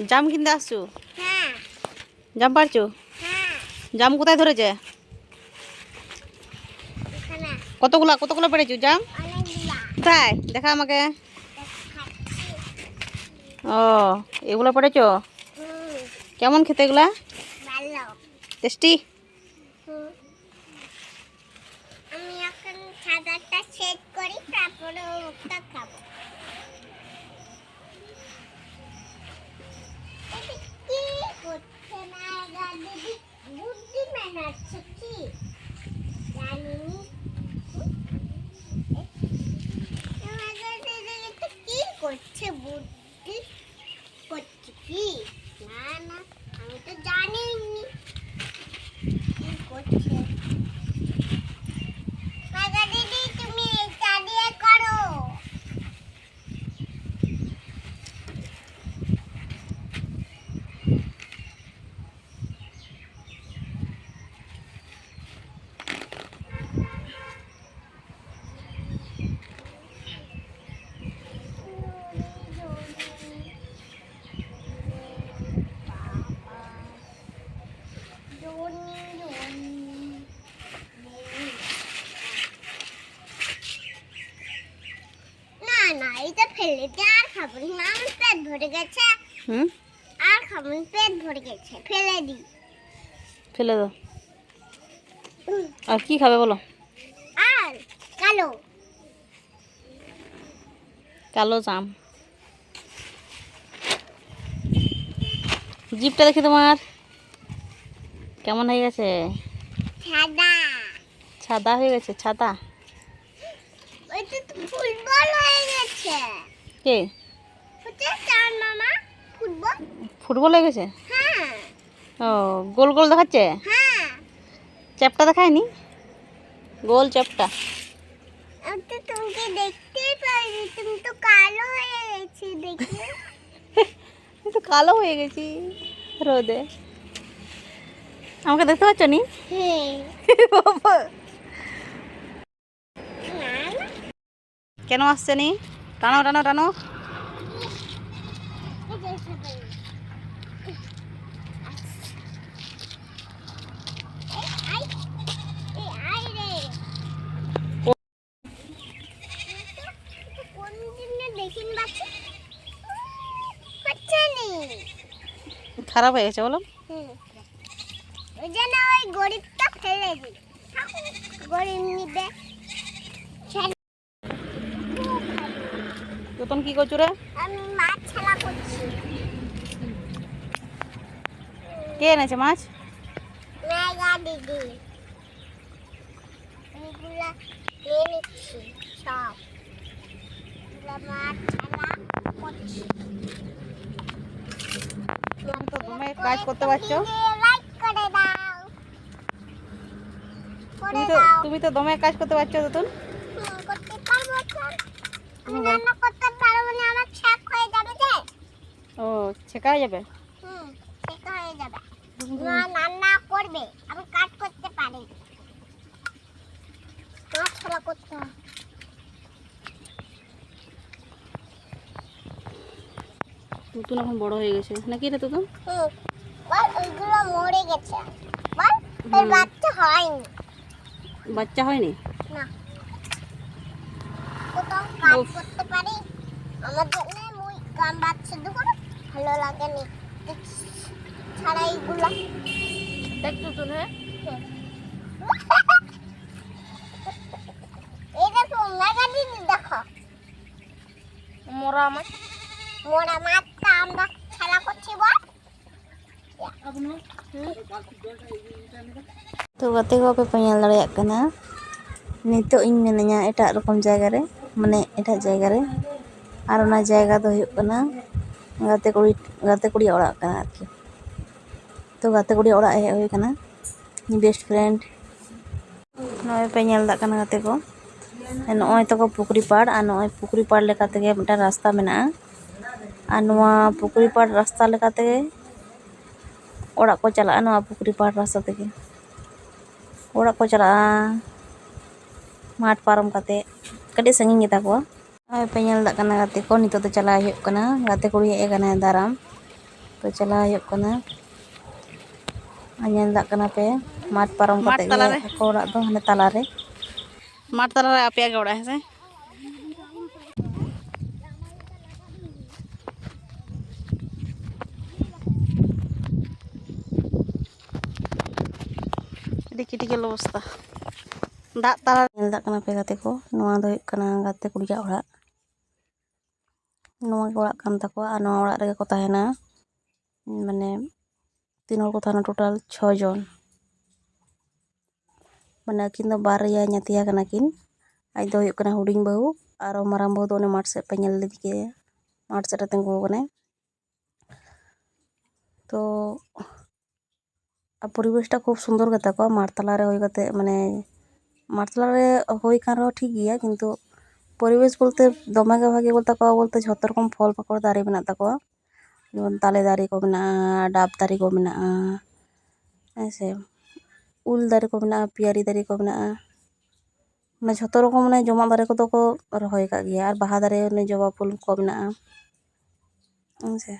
জাম কিনতে আসছো? হ্যাঁ। জাম পারছো? হ্যাঁ। জাম কোথায় ধরেছে? এখানে কতগুলা কতগুলো পেরেছো জাম? অনেকগুলা। কোথায় দেখা আমাকে। দেখাচ্ছি। ও, এগুলো পেরেছো? হুম, কেমন খেতে এগুলা? ভালো। টেস্টি? হুম। আমি এখন খাবারটা সেট করি, তারপরে ওটা খাবো। এটা কি করছে না দিদি? বুদ্ধিমান আছে কি জানিনি। দিদি এটা কি করছে? বুদ্ধি করছে কি? না না, আমি তো জানিনি কি করছে। মাগা দিদি তুমি এটা দিয়ে করো। না না, এটা ফেলে দে, আর খাবো না, আমার পেট ভরে গেছে। হুম, আর খাবো না, পেট ভরে গেছে, ফেলে দি। ফেলে দাও। আর কি খাবে বলো? আর কালো কালো জাম। জিপটা দেখি তোমার কেমন হয়ে গেছে? সাদা। ছাদা হয়ে গেছে, ছাদা। ওইটা তো ফুটবল হয়ে গেছে। কে? ওটা চার মামা, ফুটবল। ফুটবল হয়ে গেছে? হ্যাঁ ও, গোল গোল দেখাচ্ছে? হ্যাঁ, চ্যাপটা দেখায়নি? গোল চ্যাপটা। ওটা তোমাকে দেখতেই পাইনি, তুমি তো কালো হয়ে গেছে দেখে। আমি তো কালো হয়ে গেছি রোদে। আমাকে দেখতে পাচ্ছ নি? হ্যাঁ। বাবা, না না, কেন আসছে নি? টানো টানো টানো। এটা এসে পাইনি। আই, এই আই রে। কোন দিনে দেখিন বাচ্চা হচ্ছে নি। খারাপ হয়ে গেছে বলো? ওই জন্য ওই গরিবটা ফেলে দিই, গরিব নিবে। তোতন কি করছো রে? আমি মাছ ছালা করছি। কে এনেছে মাছ? মেঘা দিদি, এগুলা নিয়ে নিচ্ছি সব। এগুলা মাছ ছালা করছি। তুমি তো দমে কাজ করতে পারছো। লাইক করে দাও, করে তুমি তো দাও। তুমি তো দমে কাজ করতে পারছো তোতন। করতে পারবো তো। আমি রান্না করতে পারবো না, আমার ছাক হয়ে যাবে যে। ও, ছেঁকা হয়ে যাবে। সেটা হয়ে যাবে। না, রান্না করবে, আমি কাজ করতে পারি। মাছ ছাড়া করতে হয়। তুতুন এখন বড় হয়ে গেছে নাকি রে তুতুন? বল ওইগুলো মরে গেছে। বল ওই বাচ্চা হয়নি। বাচ্চা হয়নি? না, কোথাও কাজ উফ। করতে পারি। আমার জন্য মুই কাম বাচ্চা দেবো, ভালো লাগে নি ছাড়া এইগুলা। দেখ তুতুন, হ্যাঁ এই দেখো মেঘা দিদি, দেখো মরা মাছ। মোরা মাছটা আমরা খেলা করছি। বল तो गाते को पे पेल दाड़ियाग कना नितो इन मिनाया एटा रकम जायगा रे, माने एटा जायगा रे। और ओना जायगा दो हुयुग कना गाते कुड़ी ओड़ाग कना आरकी। तो गाते कुड़ी ओड़ाग हेज हुई कना बेस्ट फ्रेंड। नय पे नेल दा कना गाते को नय तो को पुकुरी पाड़ और नय पुकुरी पाड़ लेका तेगे मिटा रास्ता मेना और नोआ पुकुरी पाड़ रास्ता लेका तेगे ओड़ा को चला नोआ पुकुरी पाड़ रास्ता तेगे ओड़ा को चला माठ पारम काते कड़ी संगिन गेता को पे नेल दा कना गाते को नितो तो चला हुयुग कना गाते कुड़ी हेज कना दाराम तो चला हुयुग कना ᱧᱮᱞ ᱫᱟᱜ ᱠᱟᱱᱟ ᱯᱮ ᱢᱟᱴ ᱯᱟᱨᱚᱢ ᱢᱟᱴ ᱠᱟᱛᱮ ᱜᱮ ᱛᱟᱞᱟᱨᱮ ᱟᱠᱚ ᱚᱲᱟᱜ ᱫᱚ ᱦᱟᱱᱮ ᱛᱟᱞᱟᱨᱮ ᱢᱟᱴ ᱛᱟᱞᱟᱨᱮ ᱟᱯᱮᱭᱟᱜ ᱜᱮ ᱚᱲᱟᱜ ᱦᱮᱸᱥᱮ ᱟᱹᱰᱤ ᱠᱨᱤᱴᱤᱠᱮᱞ ᱚᱵᱚᱥᱛᱷᱟ ᱫᱟᱜ ᱛᱟᱞᱟ ᱧᱮᱞ ᱫᱟᱜ ᱠᱟᱱᱟ ᱯᱮ ᱜᱟᱛᱮ ᱠᱚ ᱱᱚᱣᱟ ᱫᱚ ᱦᱩᱭᱩᱜ ᱠᱟᱱᱟ ᱜᱟᱛᱮ ᱠᱩᱲᱤᱭᱟᱜ ᱚᱲᱟᱜ ᱱᱚᱣᱟ ᱜᱮ ᱚᱲᱟᱜ ᱠᱟᱱ ᱛᱟᱠᱚᱣᱟ ᱟᱨ ᱱᱚᱣᱟ ᱚᱲᱟᱜ ᱨᱮᱜᱮ ᱠᱚ ᱛᱟᱦᱮᱱᱟ ᱢᱟᱱᱮ ᱛᱤᱱ ᱦᱚᱲ ᱠᱚ ᱛᱟᱦᱮᱱᱟ ᱴᱳᱴᱟᱞ 6 জন ᱢᱟᱱᱮ ᱟᱹᱠᱤᱱ ᱫᱚ ᱵᱟᱨᱭᱟ ᱧᱟᱛᱭᱟ ᱠᱟᱱᱟ ᱠᱤᱱ ᱟᱡ ᱫᱚ ᱦᱩᱭᱩᱜ ᱠᱟᱱᱟ ᱦᱩᱰᱤᱧ ᱵᱟᱹᱦᱩ ᱟᱨ ᱢᱟᱨᱟᱝ ᱵᱟᱹᱦᱩ ᱫᱚ ᱚᱱᱮ ᱢᱟᱴ ᱥᱮᱫ ᱯᱮ ᱧᱮᱞ ᱞᱮᱫᱮ ᱜᱮᱭᱟ ᱢᱟᱴ ᱥᱮᱫ ᱨᱮ ᱛᱤᱸᱜᱩ ᱟᱠᱟᱱᱟᱭ तो পরিবেশটা খুব সুন্দর গেতা কো মাঠ তালারে হই কাতে মানে মাঠ তালারে হই কান রহ ঠিক গিয়া কিন্তু পরিবেশ বলতে দমে গে ভাগে বলতে কো বলতে যত রকম ফল পাকড় দারে মেনা তাকোয়া যেমন তালে দারে को मेना डाब दारे को मेना ऐसे उल दारे को मेना पियारी दारे को मेना মানে যত রকম মানে জমা দারে কো তো को রহই কা গিয়া আর বাহা দারে ने জবা ফুল को मेना ऐसे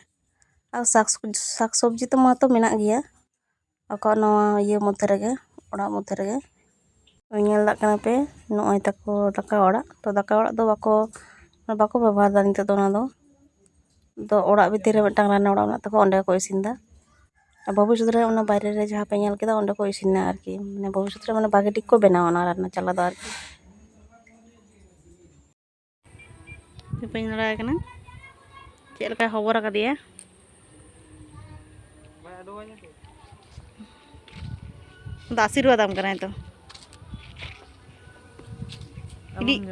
আর শাক সবজি তো মাতো মেনা গিয়া ako नवा ये मध्य रगे ओड़ा मध्य रगे ñel dak kana pe noy tako daka oड़ा तो daka oड़ा do bako ব্যবহার da nite do na do oड़ा bhitir re mitang rana oड़ा mena tako onde ko isin da भविष्य रे ओना बाहरे रे जहां पे ñel keda onde ko isina आरकी माने भविष्य रे माने बागे ठीक को बेनावा ना रान्ना चला दो आरकी ᱯᱮᱧ ᱞᱟᱲᱟᱭ ᱠᱟᱱᱟ ᱪᱮᱫ ᱞᱮᱠᱟ ᱦᱚᱵᱚᱨ ᱟᱠᱟᱫᱮᱭᱟ आशीर्वाद आम करा तो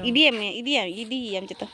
इडियम इडियम चेता